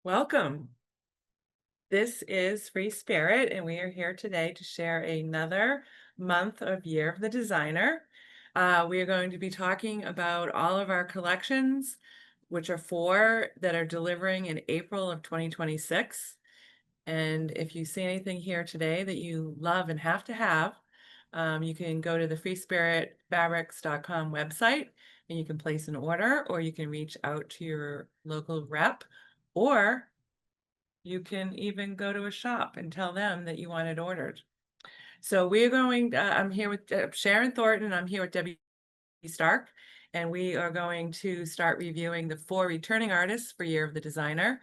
Welcome. This is Free Spirit, and we are here today to share another month of Year of the Designer. We are going to be talking about all of our collections, which are four that are delivering in April of 2026. And if you see anything here today that you love and have to have, you can go to the freespiritfabrics.com website and you can place an order, or you can reach out to your local rep, or you can even go to a shop and tell them that you want it ordered. So we're going, I'm here with Sharon Thornton, I'm here with Debbie Stark, and we are going to start reviewing the four returning artists for Year of the Designer.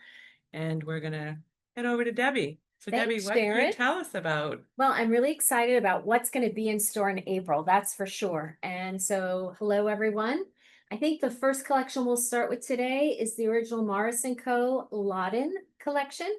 And we're gonna head over to Debbie. So Debbie, Thanks, what can you Sharon. tell us about? Well, I'm really excited about what's going to be in store in April, that's for sure. And so, hello, everyone. I think the first collection we'll start with today is the original Morris & Co. Lodden collection.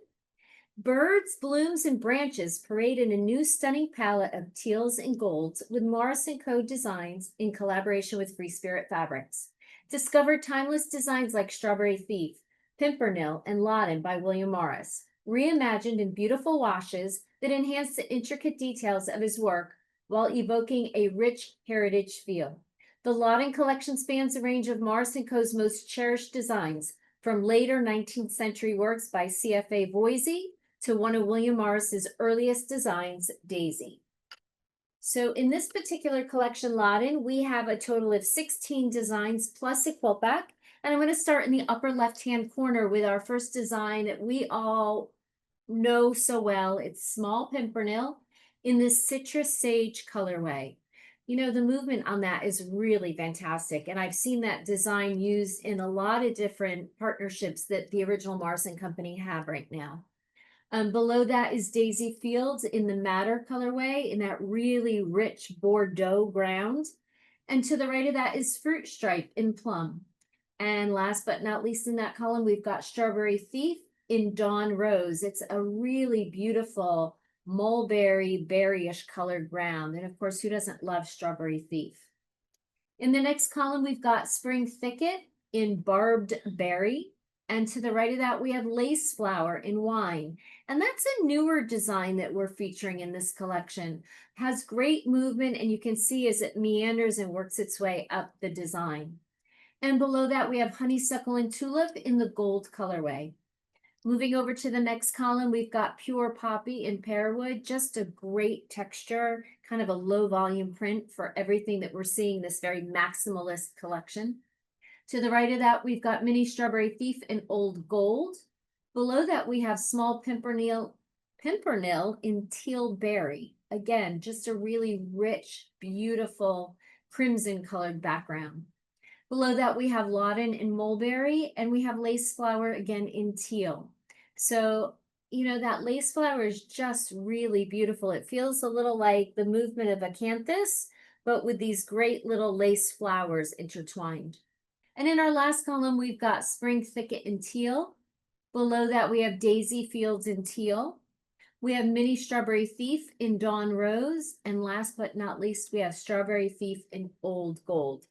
Birds, blooms, and branches parade in a new stunning palette of teals and golds with Morris & Co. designs in collaboration with Free Spirit Fabrics. Discover timeless designs like Strawberry Thief, Pimpernel, and Lodden by William Morris, reimagined in beautiful washes that enhance the intricate details of his work while evoking a rich heritage feel. The Lodden collection spans a range of Morris & Co.'s most cherished designs, from later 19th century works by CFA Voisey to one of William Morris's earliest designs, Daisy. So in this particular collection, Lodden, we have a total of 16 designs plus a quilt back. And I'm going to start in the upper left-hand corner with our first design that we all know so well. It's Small Pimpernel in this citrus sage colorway. You know, the movement on that is really fantastic. And I've seen that design used in a lot of different partnerships that the original Morris & Company have right now. Below that is Daisy Fields in the Madder colorway in that really rich Bordeaux ground. And to the right of that is Fruit Stripe in Plum. And last but not least in that column, we've got Strawberry Thief in Dawn Rose. It's a really beautiful mulberry, berryish colored ground. And of course, who doesn't love Strawberry Thief? In the next column, we've got Spring Thicket in Barbed Berry. And to the right of that, we have Lace Flower in Wine. And that's a newer design that we're featuring in this collection. Has great movement, and you can see as it meanders and works its way up the design. And below that, we have Honeysuckle and Tulip in the gold colorway. Moving over to the next column, we've got Pure Poppy in Pearwood, just a great texture, kind of a low volume print for everything that we're seeing this very maximalist collection. To the right of that, we've got Mini Strawberry Thief in Old Gold. Below that, we have Small Pimpernel in Teal Berry. Again, just a really rich, beautiful crimson colored background. Below that, we have Lodden in Mulberry, and we have Lace Flower again in Teal. So, you know, that lace flower is just really beautiful. It feels a little like the movement of acanthus, but with these great little lace flowers intertwined. And in our last column, we've got Spring Thicket in Teal. Below that, we have Daisy Fields in Teal. We have Mini Strawberry Thief in Dawn Rose. And last but not least, we have Strawberry Thief in Old Gold.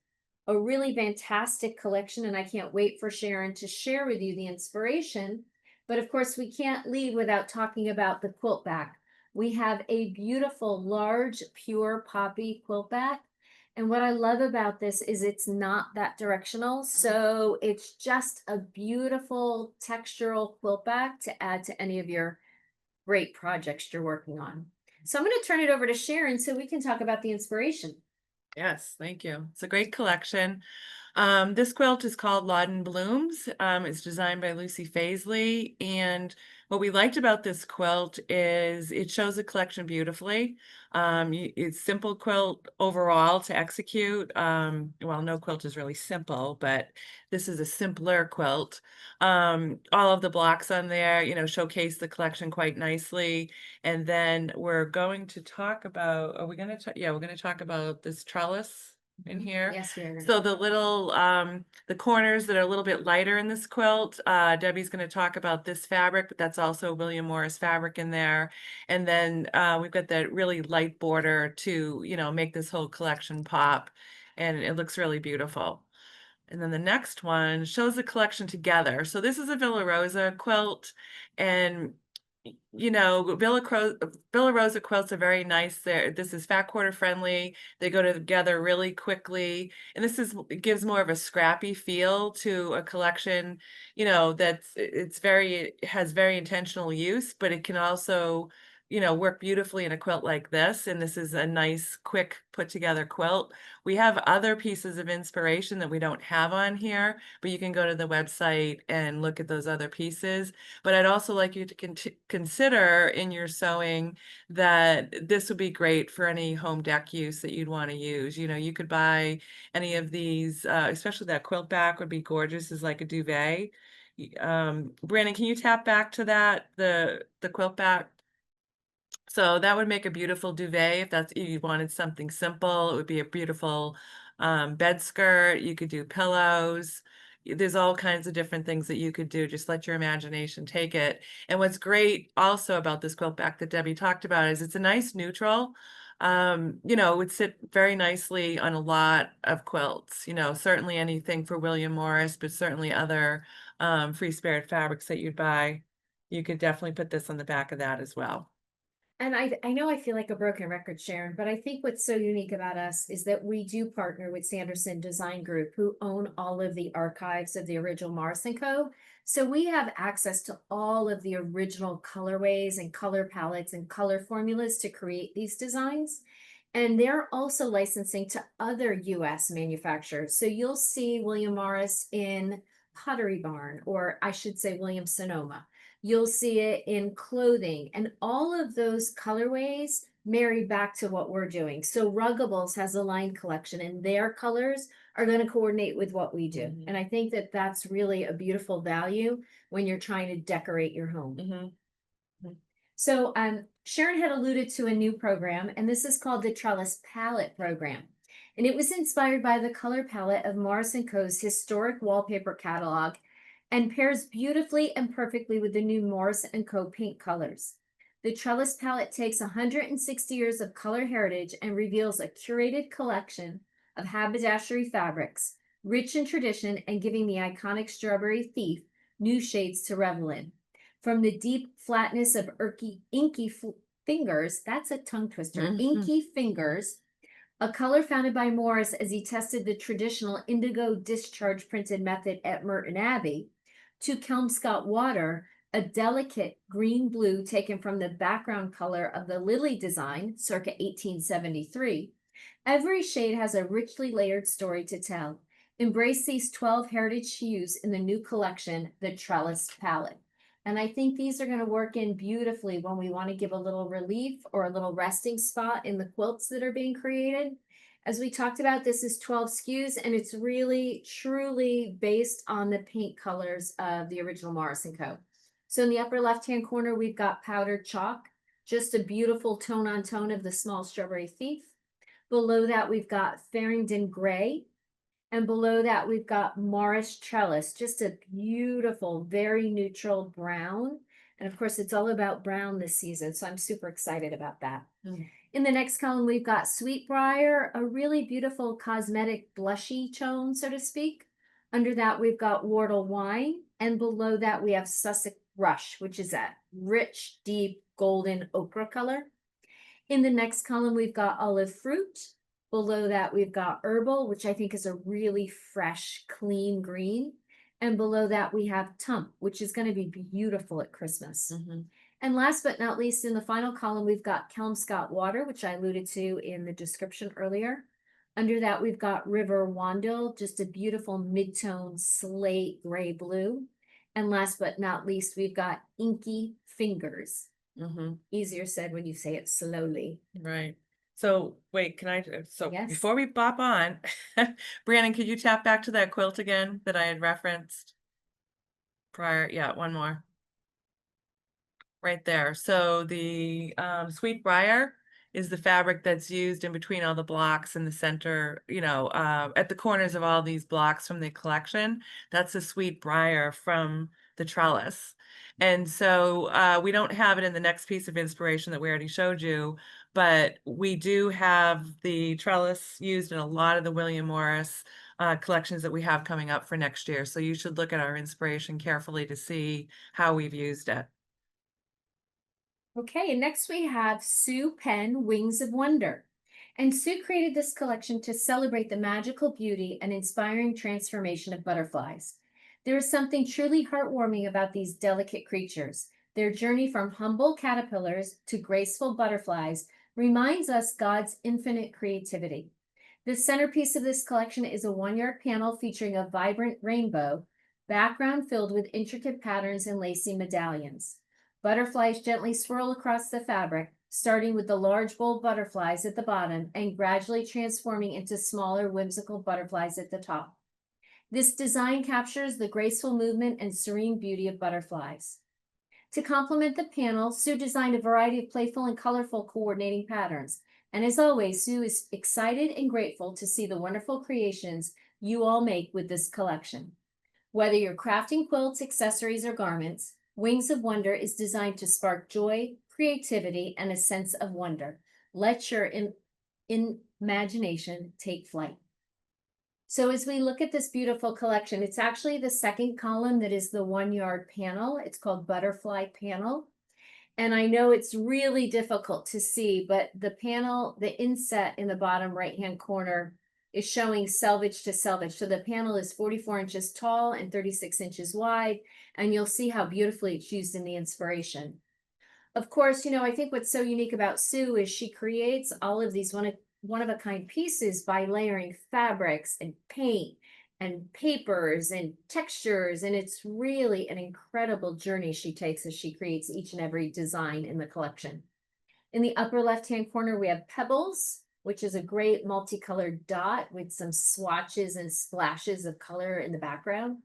A really fantastic collection, and I can't wait for Sharon to share with you the inspiration. But of course, we can't leave without talking about the quilt back. We have a beautiful, large, pure poppy quilt back. And what I love about this is it's not that directional. So it's just a beautiful textural quilt back to add to any of your great projects you're working on. So I'm going to turn it over to Sharon so we can talk about the inspiration. Yes, thank you. It's a great collection. This quilt is called Lodden Blooms. It's designed by Lucy Faisley. And what we liked about this quilt is it shows the collection beautifully. It's simple quilt overall to execute. Well, no quilt is really simple, but this is a simpler quilt. All of the blocks on there, you know, showcase the collection quite nicely. And then we're going to talk about, are we going to, yeah, we're going to talk about this trellis in here. Yes, we are. So the little, the corners that are a little bit lighter in this quilt, Debbie's going to talk about this fabric, but that's also William Morris fabric in there. And then we've got that really light border to, you know, make this whole collection pop. And it looks really beautiful. And then the next one shows the collection together. So this is a Villa Rosa quilt, and you know, Villa Rosa quilts are very nice. This is fat quarter friendly. They go together really quickly, and it gives more of a scrappy feel to a collection. You know, it has very intentional use, but it can also, you know, work beautifully in a quilt like this. And this is a nice, quick put together quilt. We have other pieces of inspiration that we don't have on here, but you can go to the website and look at those other pieces. But I'd also like you to consider in your sewing that this would be great for any home deck use that you'd want to use. You know, you could buy any of these, especially that quilt back would be gorgeous as like a duvet. Brandon, can you tap back to that, the quilt back? So that would make a beautiful duvet if you wanted something simple. It would be a beautiful bed skirt. You could do pillows. There's all kinds of different things that you could do. Just let your imagination take it. And what's great also about this quilt back that Debbie talked about is it's a nice neutral. You know, it would sit very nicely on a lot of quilts. You know, certainly anything for William Morris, but certainly other Free Spirit fabrics that you'd buy. You could definitely put this on the back of that as well. And I know I feel like a broken record, Sharon, but I think what's so unique about us is that we do partner with Sanderson Design Group, who own all of the archives of the original Morrison Co. So we have access to all of the original colorways and color palettes and color formulas to create these designs. And they're also licensing to other US manufacturers. So you'll see William Morris in Pottery Barn, or I should say Williams Sonoma. You'll see it in clothing, and all of those colorways marry back to what we're doing. So Ruggables has a line collection, and their colors are going to coordinate with what we do. Mhm. And I think that that's really a beautiful value when you're trying to decorate your home. Mhm. So Sharon had alluded to a new program, and this is called the Trellis Palette Program. And it was inspired by the color palette of Morris & Co.'s historic wallpaper catalog and pairs beautifully and perfectly with the new Morris & Co. paint colors. The Trellis palette takes 160 years of color heritage and reveals a curated collection of haberdashery fabrics, rich in tradition and giving the iconic Strawberry Thief new shades to revel in. From the deep flatness of inky fingers, that's a tongue twister, Mhm. inky fingers, a color founded by Morris as he tested the traditional indigo discharge printed method at Merton Abbey, to Kelmscott water, a delicate green blue taken from the background color of the lily design circa 1873. Every shade has a richly layered story to tell. Embrace these 12 heritage hues in the new collection, the Trellis Palette. And I think these are going to work in beautifully when we want to give a little relief or a little resting spot in the quilts that are being created. As we talked about, this is 12 SKUs, and it's really, truly based on the paint colors of the original Morris & Co. So in the upper left-hand corner, we've got powdered chalk, just a beautiful tone on tone of the small Strawberry Thief. Below that, we've got Farringdon Gray. And below that, we've got Morris Trellis, just a beautiful, very neutral brown. And of course, it's all about brown this season, so I'm super excited about that. Mm. In the next column, we've got Sweetbriar, a really beautiful cosmetic blushy tone, so to speak. Under that, we've got Wardle Wine. And below that, we have Sussex Rush, which is that rich, deep, golden ochre color. In the next column, we've got Olive Fruit. Below that, we've got Herbal, which I think is a really fresh, clean green. And below that, we have Tump, which is going to be beautiful at Christmas. Mhm. And last but not least, in the final column, we've got Kelmscott Water, which I alluded to in the description earlier. Under that, we've got River Wandle, just a beautiful mid-tone slate gray blue. And last but not least, we've got Inky Fingers. Mhm. Easier said when you say it slowly. Right. So wait, so Yes. before we bop on, Brandon, could you tap back to that quilt again that I had referenced prior? Yeah, one more. Right there. So the Sweet Briar is the fabric that's used in between all the blocks in the center, you know, at the corners of all these blocks from the collection. That's the Sweet Briar from the Trellis. And so we don't have it in the next piece of inspiration that we already showed you, but we do have the Trellis used in a lot of the William Morris collections that we have coming up for next year. So you should look at our inspiration carefully to see how we've used it. Okay, and next we have Sue Penn, Wings of Wonder. And Sue created this collection to celebrate the magical beauty and inspiring transformation of butterflies. There is something truly heartwarming about these delicate creatures. Their journey from humble caterpillars to graceful butterflies reminds us God's infinite creativity. The centerpiece of this collection is a 1-yard panel featuring a vibrant rainbow background filled with intricate patterns and lacy medallions. Butterflies gently swirl across the fabric, starting with the large bold butterflies at the bottom and gradually transforming into smaller whimsical butterflies at the top. This design captures the graceful movement and serene beauty of butterflies. To complement the panel, Sue designed a variety of playful and colorful coordinating patterns. And as always, Sue is excited and grateful to see the wonderful creations you all make with this collection. Whether you're crafting quilts, accessories, or garments, Wings of Wonder is designed to spark joy, creativity, and a sense of wonder. Let your imagination take flight. So as we look at this beautiful collection, it's actually the second column that is the 1-yard panel. It's called Butterfly Panel. And I know it's really difficult to see, but the panel, the inset in the bottom right-hand corner is showing selvage to selvage. So the panel is 44 inches tall and 36 inches wide, and you'll see how beautifully it's used in the inspiration. Of course, I think what's so unique about Sue is she creates all of these one-of-a-kind pieces by layering fabrics and paint and papers and textures, and it's really an incredible journey she takes as she creates each and every design in the collection. In the upper left-hand corner, we have Pebbles, which is a great multicolored dot with some swatches and splashes of color in the background.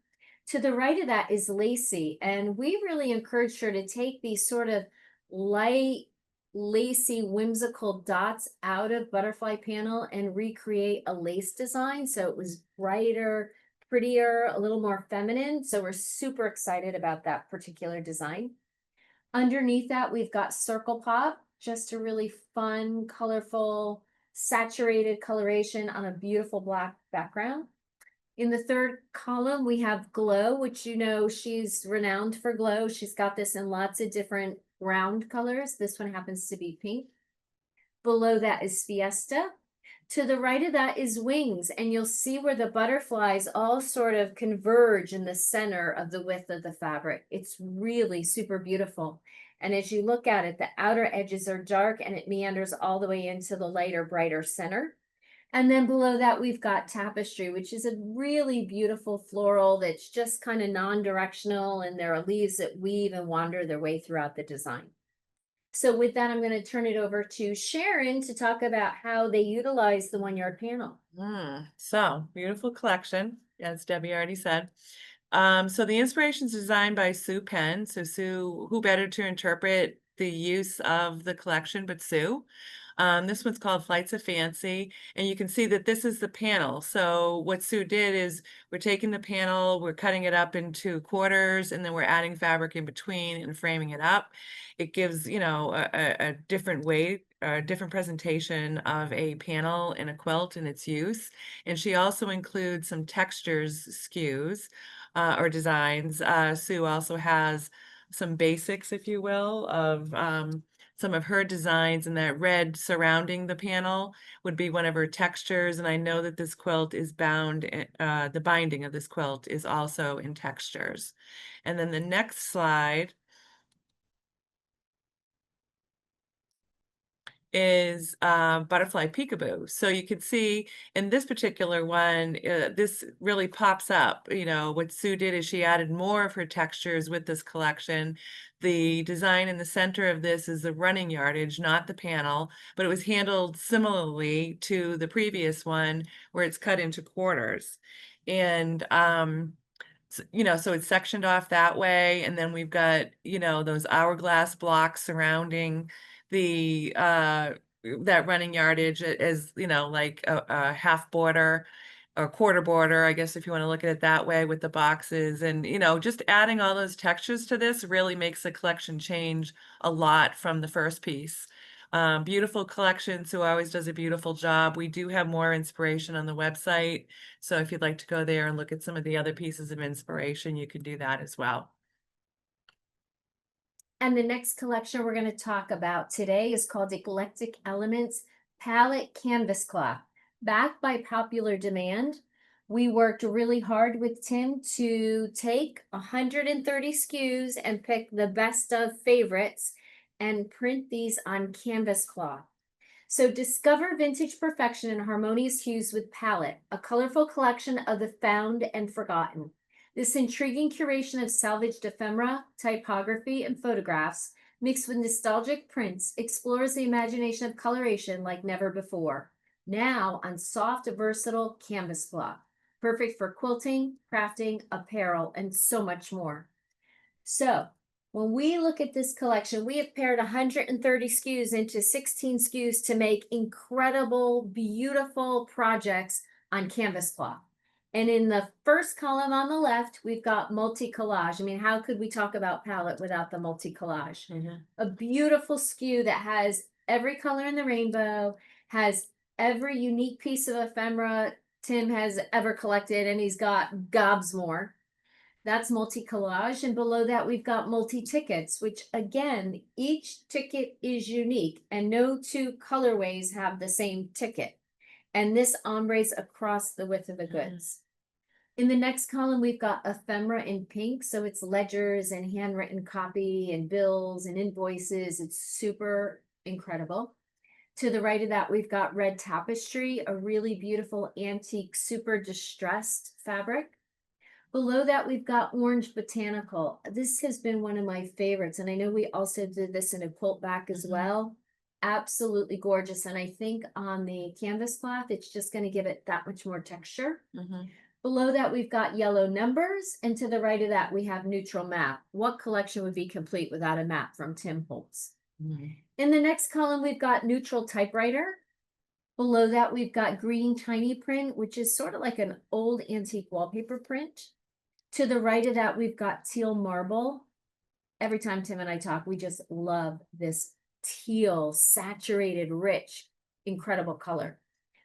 To the right of that is Lacy, and we really encouraged her to take these sort of light, lacy, whimsical dots out of Butterfly Panel and recreate a lace design. So it was brighter, prettier, a little more feminine. So we're super excited about that particular design. Underneath that, we've got Circle Pop, just a really fun, colorful, saturated coloration on a beautiful black background. In the third column, we have Glow, which she's renowned for glow. She's got this in lots of different round colors. This one happens to be pink. Below that is Fiesta. To the right of that is Wings, and you'll see where the butterflies all sort of converge in the center of the width of the fabric. It's really super beautiful. And as you look at it, the outer edges are dark and it meanders all the way into the lighter, brighter center. And then below that, we've got Tapestry, which is a really beautiful floral that's just kind of non-directional, and there are leaves that weave and wander their way throughout the design. So with that, I'm going to turn it over to Sharon to talk about how they utilize the 1-yard panel. So beautiful collection, as Debbie already said. So the inspiration is designed by Sue Penn. So Sue, who better to interpret the use of the collection but Sue? This one's called Flights of Fancy, and you can see that this is the panel. So what Sue did is we're taking the panel, we're cutting it up into quarters, and then we're adding fabric in between and framing it up. It gives, a different way, a different presentation of a panel in a quilt and its use. And she also includes some textures skews or designs. Sue also has some basics, if you will, of some of her designs, and that red surrounding the panel would be one of her textures. And I know that this quilt is bound, the binding of this quilt is also in textures. And then the next slide is Butterfly Peekaboo. So you can see in this particular one, this really pops up. What Sue did is she added more of her textures with this collection. The design in the center of this is the running yardage, not the panel, but it was handled similarly to the previous one where it's cut into quarters. And so it's sectioned off that way, and then we've got those hourglass blocks surrounding the that running yardage as like a half border or quarter border, I guess, if you want to look at it that way, with the boxes. And just adding all those textures to this really makes the collection change a lot from the first piece. Beautiful collection. Sue always does a beautiful job. We do have more inspiration on the website. So if you'd like to go there and look at some of the other pieces of inspiration, you can do that as well. And the next collection we're going to talk about today is called Eclectic Elements Palette Canvas Cloth. Backed by popular demand, we worked really hard with Tim to take 130 SKUs and pick the best of favorites and print these on canvas cloth. So discover vintage perfection in harmonious hues with palette, a colorful collection of the found and forgotten. This intriguing curation of salvaged ephemera, typography, and photographs, mixed with nostalgic prints, explores the imagination of coloration like never before. Now on soft, versatile canvas cloth, perfect for quilting, crafting, apparel, and so much more. So when we look at this collection, we have paired 130 SKUs into 16 SKUs to make incredible, beautiful projects on canvas cloth. And in the first column on the left, we've got multi-collage. I mean, how could we talk about palette without the multi-collage? A beautiful SKU that has every color in the rainbow, has every unique piece of ephemera Tim has ever collected, and he's got gobs more. That's multi-collage, and below that we've got multi-tickets, which again, each ticket is unique and no two colorways have the same ticket. And this ombres across the width of the goods. In the next column, we've got ephemera in pink, so it's ledgers and handwritten copy and bills and invoices. It's super incredible. To the right of that, we've got red tapestry, a really beautiful antique, super distressed fabric. Below that, we've got orange botanical. This has been one of my favorites, and I know we also did this in a quilt back as well. Absolutely gorgeous, and I think on the canvas cloth, it's just going to give it that much more texture. Below that, we've got yellow numbers, and to the right of that, we have neutral map. What collection would be complete without a map from Tim Holtz? In the next column, we've got neutral typewriter. Below that, we've got green tiny print, which is sort of like an old antique wallpaper print. To the right of that, we've got teal marble. Every time Tim and I talk, we just love this teal, saturated, rich, incredible color.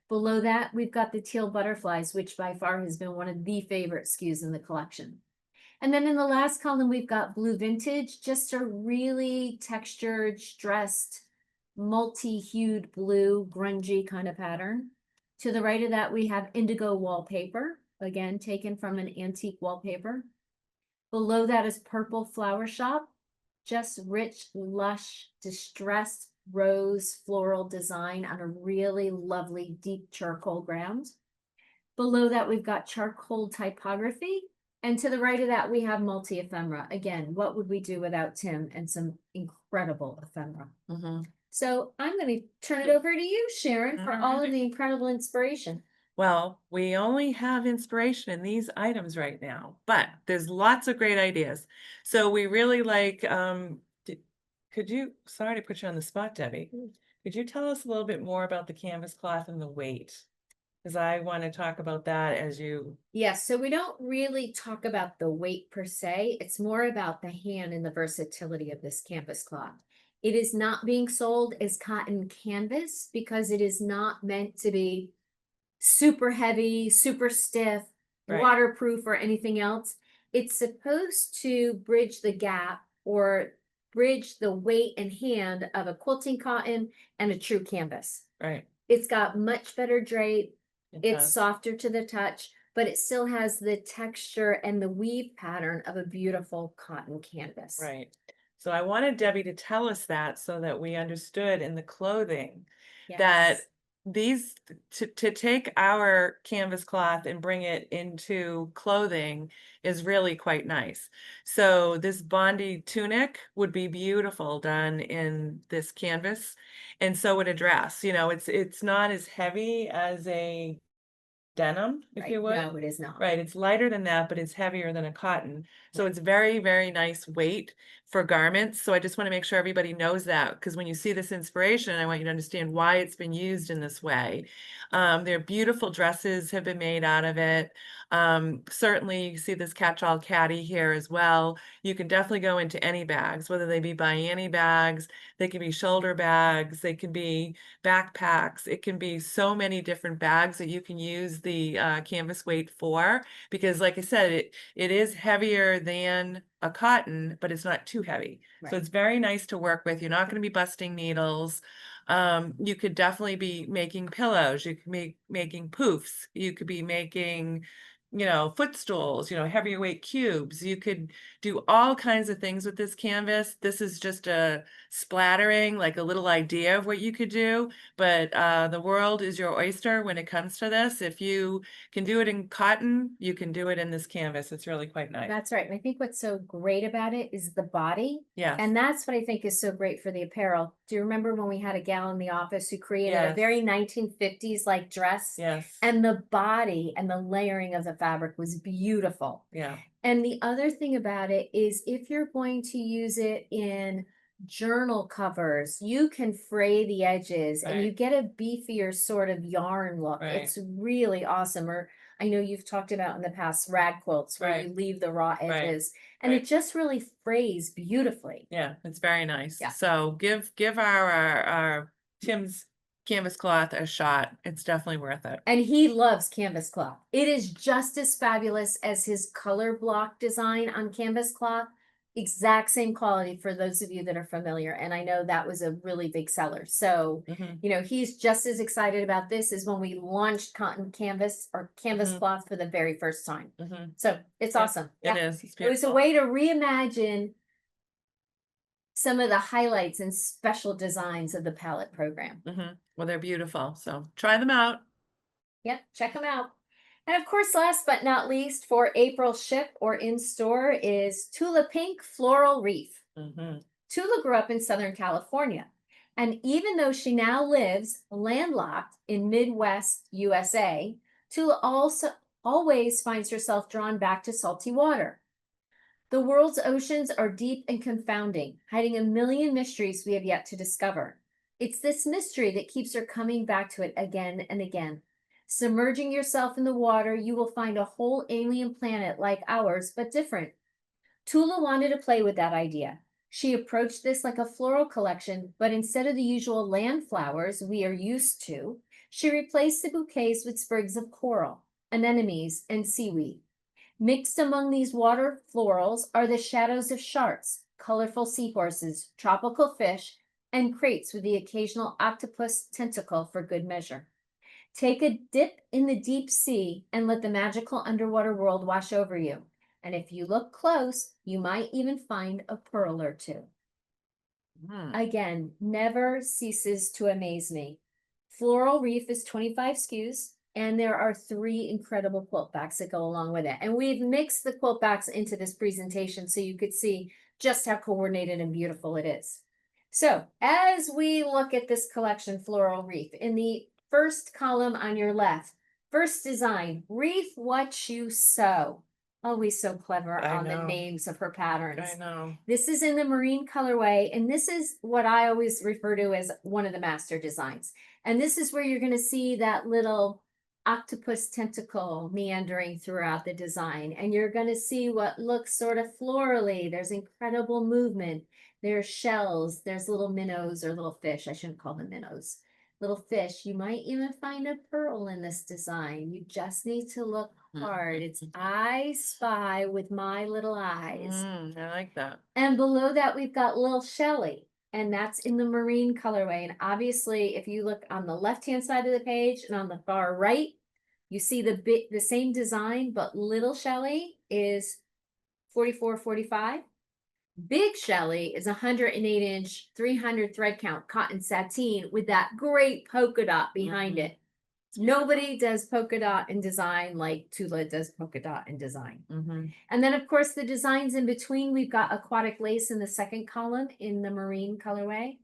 Below that, we've got the teal butterflies, which by far has been one of the favorite SKUs in the collection. And then in the last column, we've got blue vintage, just a really textured, stressed, multi-hued blue, grungy kind of pattern. To the right of that, we have indigo wallpaper, again, taken from an antique wallpaper. Below that is purple flower shop, just rich, lush, distressed rose floral design on a really lovely deep charcoal ground. Below that, we've got charcoal typography. And to the right of that, we have multi-ephemera. Again, what would we do without Tim and some incredible ephemera? So I'm going to turn it over to you, Sharon, for all of the incredible inspiration. Well, we only have inspiration in these items right now, but there's lots of great ideas. So we really like, could you, sorry to put you on the spot, Debbie. Could you tell us a little bit more about the canvas cloth and the weight? Because I want to talk about that as you. Yes, so we don't really talk about the weight per se. It's more about the hand and the versatility of this canvas cloth. It is not being sold as cotton canvas because it is not meant to be super heavy, super stiff, waterproof, or anything else. It's supposed to bridge the gap or bridge the weight and hand of a quilting cotton and a true canvas. It's got much better drape. It's softer to the touch, but it still has the texture and the weave pattern of a beautiful cotton canvas. So I wanted Debbie to tell us that so that we understood in the clothing that these to take our canvas cloth and bring it into clothing is really quite nice. So this Bondi tunic would be beautiful done in this canvas, and so would a dress. You know, it's not as heavy as a denim, if Right. you would. No, it is not. Right, it's lighter than that, but it's heavier than a cotton. So it's very, very nice weight for garments. So I just want to make sure everybody knows that, because when you see this inspiration, I want you to understand why it's been used in this way. Their beautiful dresses have been made out of it. Certainly you see this catch-all caddy here as well. You can definitely go into any bags, whether they be Biani bags, they can be shoulder bags, they can be backpacks. It can be so many different bags that you can use the canvas weight for, because like I said, it is heavier than a cotton, but it's not too heavy. So Right. it's very nice to work with. You're not going to be busting needles. You could definitely be making pillows. You could be making poofs. You could be making, footstools, heavier weight cubes. You could do all kinds of things with this canvas. This is just a splattering, like a little idea of what you could do, but the world is your oyster when it comes to this. If you can do it in cotton, you can do it in this canvas. It's really quite nice. That's right. And I think what's so great about it is the body. Yes. And that's what I think is so great for the apparel. Do you remember when we had a gal in the office who created a Yes. very 1950s like dress? Yes. And the body and the layering of the fabric was beautiful. Yeah. And the other thing about it is if you're going to use it in journal covers, you can fray the edges and you Right. get a beefier sort of yarn look. Right. It's really awesome. Or I know you've talked about in the past rag quilts where you Right. leave the raw Right. edges and Right. it just really frays beautifully. Yeah, it's very nice. Yeah. So give our Tim's canvas cloth a shot. It's definitely worth it. And he loves canvas cloth. It is just as fabulous as his color block design on canvas cloth. Exact same quality for those of you that are familiar. And I know that was a really big seller. So, Mhm. he's just as excited about this as when we launched cotton canvas or canvas Mhm. cloth for the very first time. Mhm. So it's Yeah, awesome. it Yeah. is. It's It was a beautiful. way to reimagine some of the highlights and special designs of the palette program. Well, they're beautiful. So try them out. Yep, check them out. And of course, last but not least, for April ship or in store is Tula Pink Floral Reef. Mhm. Tula grew up in Southern California. And even though she now lives landlocked in Midwest USA, Tula also always finds herself drawn back to salty water. The world's oceans are deep and confounding, hiding a million mysteries we have yet to discover. It's this mystery that keeps her coming back to it again and again. Submerging yourself in the water, you will find a whole alien planet like ours, but different. Tula wanted to play with that idea. She approached this like a floral collection, but instead of the usual land flowers we are used to, she replaced the bouquets with sprigs of coral, anemones, and seaweed. Mixed among these water florals are the shadows of sharks, colorful seahorses, tropical fish, and crates with the occasional octopus tentacle for good measure. Take a dip in the deep sea and let the magical underwater world wash over you. And if you look close, you might even find a pearl or two. Mm. Again, never ceases to amaze me. Floral Reef is 25 SKUs, and there are 3 incredible quilt backs that go along with it. And we've mixed the quilt backs into this presentation so you could see just how coordinated and beautiful it is. So as we look at this collection, Floral Reef, in the first column on your left, first design, Reef What You Sew. Always so clever I on the know. names of her patterns. I know. This is in the marine colorway, and this is what I always refer to as one of the master designs. And this is where you're going to see that little octopus tentacle meandering throughout the design. And you're going to see what looks sort of florally. There's incredible movement. There's shells. There's little minnows or little fish. I shouldn't call them minnows. Little fish. You might even find a pearl in this design. You just need to look hard. It's I spy with my little eyes. I like that. And below that, we've got Little Shelly, and that's in the marine colorway. And obviously, if you look on the left-hand side of the page and on the far right, you see the same design, but Little Shelly is 44.45. Big Shelly is 108-inch, 300 thread count cotton sateen with that great polka dot behind it. Nobody does polka dot in design like Tula does polka dot in design. And then, of course, the designs in between, we've got aquatic lace in the second column in the marine colorway.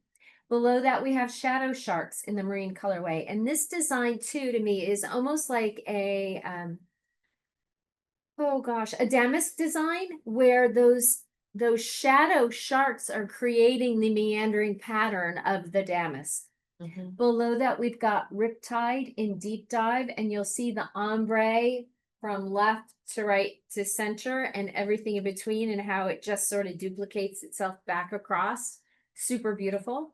Below that, we have shadow sharks in the marine colorway. And this design too, to me, is almost like a, oh gosh, a damask design where those shadow sharks are creating the meandering pattern of the damask. Mhm. Below that, we've got Riptide in Deep Dive, and you'll see the ombre from left to right to center and everything in between, and how it just sort of duplicates itself back across. Super beautiful.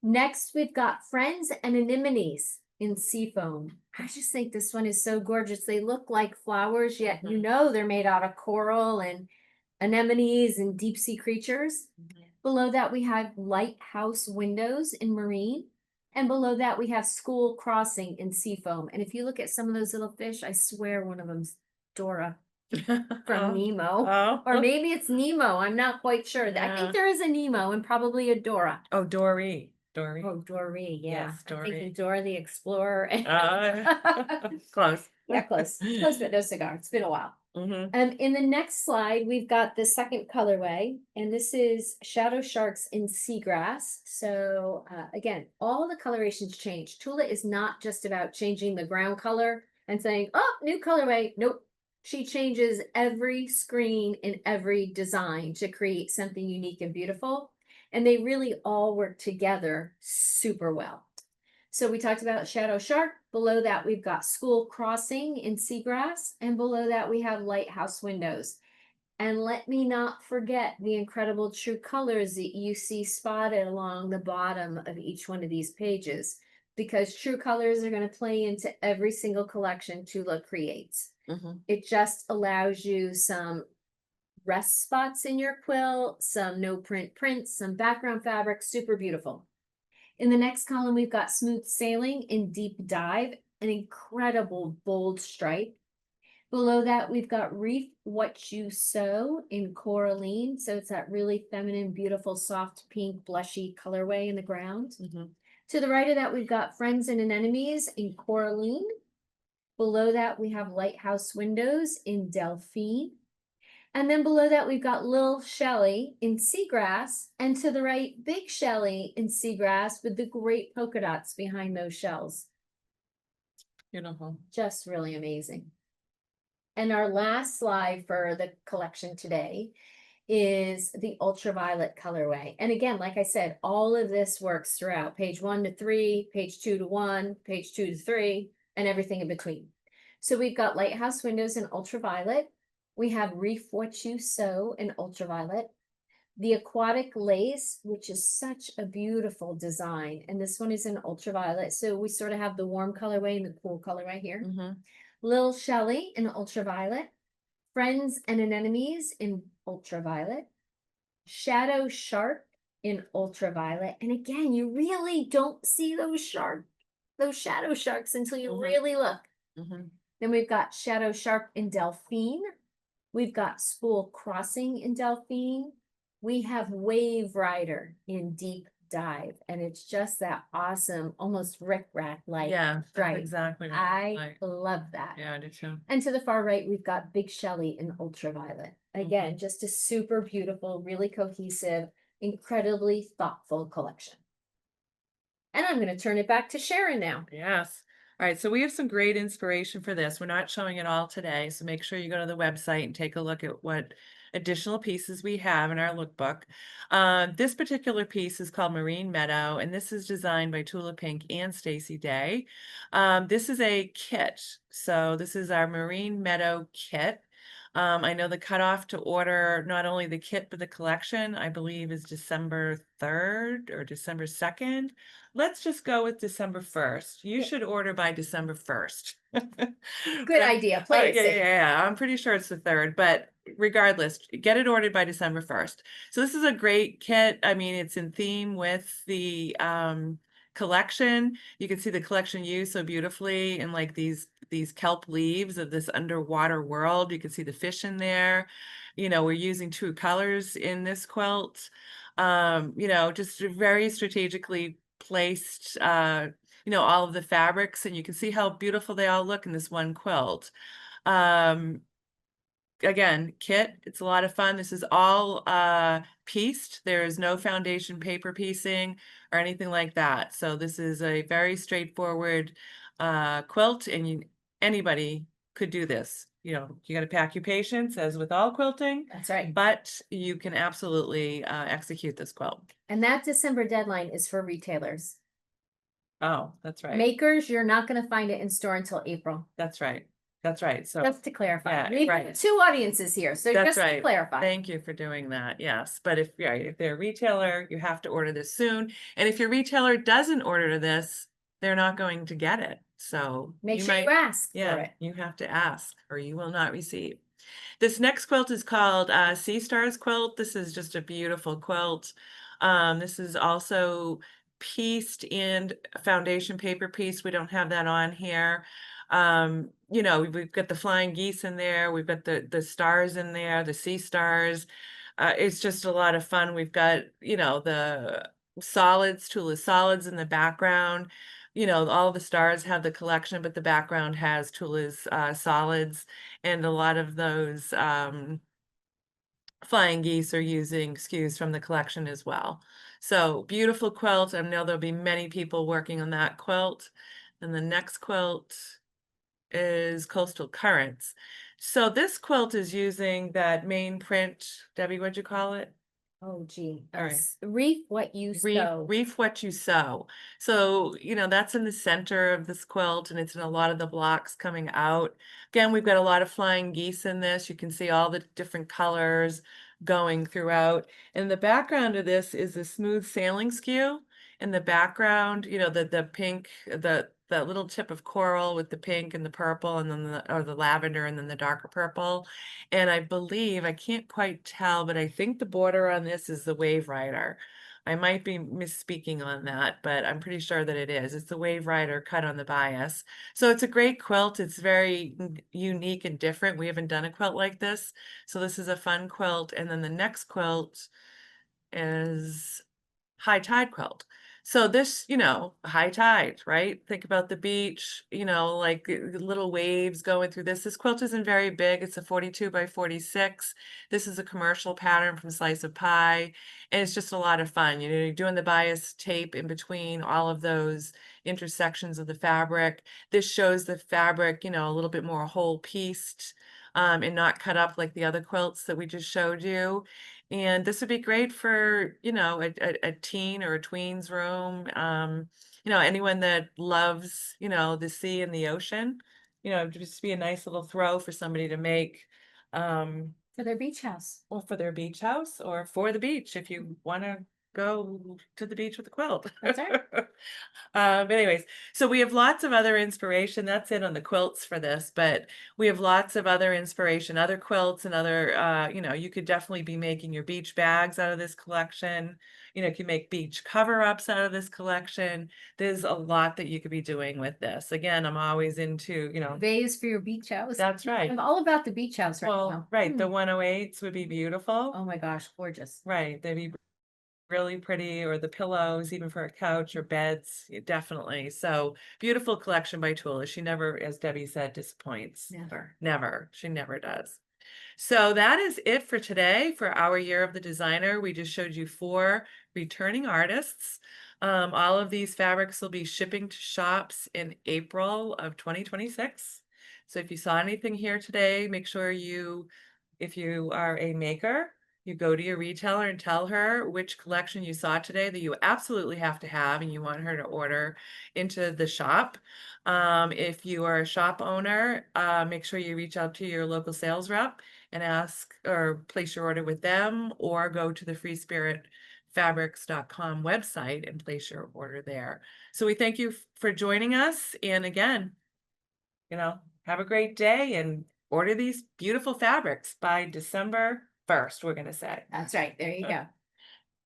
Next, we've got Friends and Anemones in Seafoam. I just think this one is so gorgeous. They look like flowers, yet you Mhm. know they're made out of coral and anemones and deep sea creatures. Mhm. Below that, we have Lighthouse Windows in Marine. And below that, we have School Crossing in Seafoam. And if you look at some of those little fish, I swear one of them's Dora from Oh, Nemo. oh, Or maybe it's Nemo. I'm not quite sure. I yeah. think there is a Nemo and probably a Dora. Oh, Dory. Dory. Oh, Dory, yeah. Yes, I'm thinking Dory. Dora the Explorer. Uh, close. Yeah, close. Close, but no cigar. It's been a while. Mhm. In the next slide, we've got the second colorway, and this is Shadow Sharks in Seagrass. So again, all the colorations change. Tula is not just about changing the ground color and saying, oh, new colorway. Nope. She changes every screen in every design to create something unique and beautiful. And they really all work together super well. So we talked about Shadow Shark. Below that, we've got School Crossing in Seagrass. And below that, we have Lighthouse Windows. And let me not forget the incredible true colors that you see spotted along the bottom of each one of these pages, because true colors are going to play into every single collection Tula creates. Mhm. It just allows you some rest spots in your quilt, some no print prints, some background fabric, super beautiful. In the next column, we've got Smooth Sailing in Deep Dive, an incredible bold stripe. Below that, we've got Reef What You Sew in Coraline. So it's that really feminine, beautiful, soft pink, blushy colorway in the ground. Mhm. To the right of that, we've got Friends and Anemones in Coraline. Below that, we have Lighthouse Windows in Delphine. And then below that, we've got Lil Shelly in Seagrass. And to the right, Big Shelly in Seagrass with the great polka dots behind those shells. Beautiful. Just really amazing. And our last slide for the collection today is the ultraviolet colorway. And again, like I said, all of this works throughout page 1 to 3, page 2 to 1, page 2 to 3, and everything in between. So we've got Lighthouse Windows in ultraviolet. We have Reef What You Sew in ultraviolet. The Aquatic Lace, which is such a beautiful design. And this one is in ultraviolet. So we sort of have the warm colorway and the cool color right here. Mhm. Lil Shelly in ultraviolet. Friends and Anemones in ultraviolet. Shadow Shark in ultraviolet. And again, you really don't see those shadow sharks until you Mhm. really look. Mhm. Then we've got Shadow Shark in Delphine. We've got School Crossing in Delphine. We have Wave Rider in Deep Dive. And it's just that awesome, almost rickrack like Yeah, that's stripe. exactly what I like. love that. Yeah, I do too. And to the far right, we've got Big Shelly in ultraviolet. Again, just a super beautiful, really cohesive, incredibly thoughtful collection. And I'm going to turn it back to Sharon now. Yes. All right, so we have some great inspiration for this. We're not showing it all today, so make sure you go to the website and take a look at what additional pieces we have in our lookbook. This particular piece is called Marine Meadow, and this is designed by Tula Pink and Stacy Day. This is a kit, so this is our Marine Meadow kit. I know the cutoff to order not only the kit but the collection, I believe, is December 3rd or December 2nd. Let's just go with December 1st. You Yeah. should order by December 1st. Good idea. Play it Yeah, safe. yeah. I'm pretty sure it's the 3rd, but regardless, get it ordered by December 1st. So this is a great kit. I mean, it's in theme with the collection. You can see the collection used so beautifully in like these kelp leaves of this underwater world. You can see the fish in there. You know, we're using true colors in this quilt. You know, just very strategically placed, you know, all of the fabrics, and you can see how beautiful they all look in this one quilt. Um, again, kit. It's a lot of fun. This is all pieced. There is no foundation paper piecing or anything like that. So this is a very straightforward quilt, and anybody could do this. You know, you got to pack your patience, as with all quilting, That's right. but you can absolutely execute this quilt. And that December deadline is for retailers. Oh, that's right. Makers, you're not gonna find it in store until April. That's right. That's right. So Just to clarify. yeah, We right. have two audiences here, so That's just to right. clarify. Thank you for doing that. Yes. But if, yeah, if they're a retailer, you have to order this soon. And if your retailer doesn't order this, they're not going to get it. So Make you sure might, you ask for yeah, it. you have to ask or you will not receive. This next quilt is called Sea Stars quilt. This is just a beautiful quilt. This is also pieced in foundation paper piece. We don't have that on here. You know, we've got the flying geese in there. We've got the stars in there, the sea stars. It's just a lot of fun. We've got, you know, the solids, Tula solids in the background. You know, all the stars have the collection, but the background has Tula's solids, and a lot of those flying geese are using skews from the collection as well. So beautiful quilt. I know there'll be many people working on that quilt. And the next quilt is Coastal Currents. So this quilt is using that main print. Debbie, what'd you call it? Oh, gee. All right. Reef what you sow. Reef what you sow. So, you know, that's in the center of this quilt, and it's in a lot of the blocks coming out. Again, we've got a lot of flying geese in this. You can see all the different colors going throughout. And the background of this is a smooth sailing skew. In the background, you know, the pink, the little tip of coral with the pink and the purple, and then or the lavender, and then the darker purple. And I believe, I can't quite tell, but I think the border on this is the Wave Rider. I might be misspeaking on that, but I'm pretty sure that it is. It's the Wave Rider cut on the bias. So it's a great quilt. It's very unique and different. We haven't done a quilt like this. So this is a fun quilt. And then the next quilt is High Tide quilt. So this, you know, high tide, right? Think about the beach, you know, like little waves going through this. This quilt isn't very big. It's a 42 by 46. This is a commercial pattern from Slice of Pie. And it's just a lot of fun. You know, you're doing the bias tape in between all of those intersections of the fabric. This shows the fabric, you know, a little bit more whole pieced, and not cut up like the other quilts that we just showed you. And this would be great for, you know, a teen or a tween's room. You know, anyone that loves, you know, the sea and the ocean, you know, just be a nice little throw for somebody to make. For their beach house. Or for their beach house, or for the beach if you want to go to the beach with a quilt. That's right. But anyways, so we have lots of other inspiration. That's it on the quilts for this, but we have lots of other inspiration, other quilts and other, you know, you could definitely be making your beach bags out of this collection. You know, you can make beach cover-ups out of this collection. There's a lot that you could be doing with this. Again, I'm always into, you know, Vase for your beach house. that's right. I'm all about the beach house right Well, now. right, the 108s would be beautiful. Oh my gosh, gorgeous. Right, they'd be really pretty, or the pillows, even for a couch or beds, definitely. So beautiful collection by Tula. She never, as Debbie said, disappoints. Never. Never. She never does. So that is it for today for our Year of the Designer. We just showed you 4 returning artists. All of these fabrics will be shipping to shops in April of 2026. So if you saw anything here today, make sure you, if you are a maker, you go to your retailer and tell her which collection you saw today that you absolutely have to have and you want her to order into the shop. If you are a shop owner, make sure you reach out to your local sales rep and ask or place your order with them, or go to the freespiritfabrics.com website and place your order there. So we thank you for joining us. And again, you know, have a great day and order these beautiful fabrics by December 1st, we're going to say. That's right. There you go.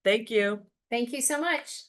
Thank you. Thank you so much.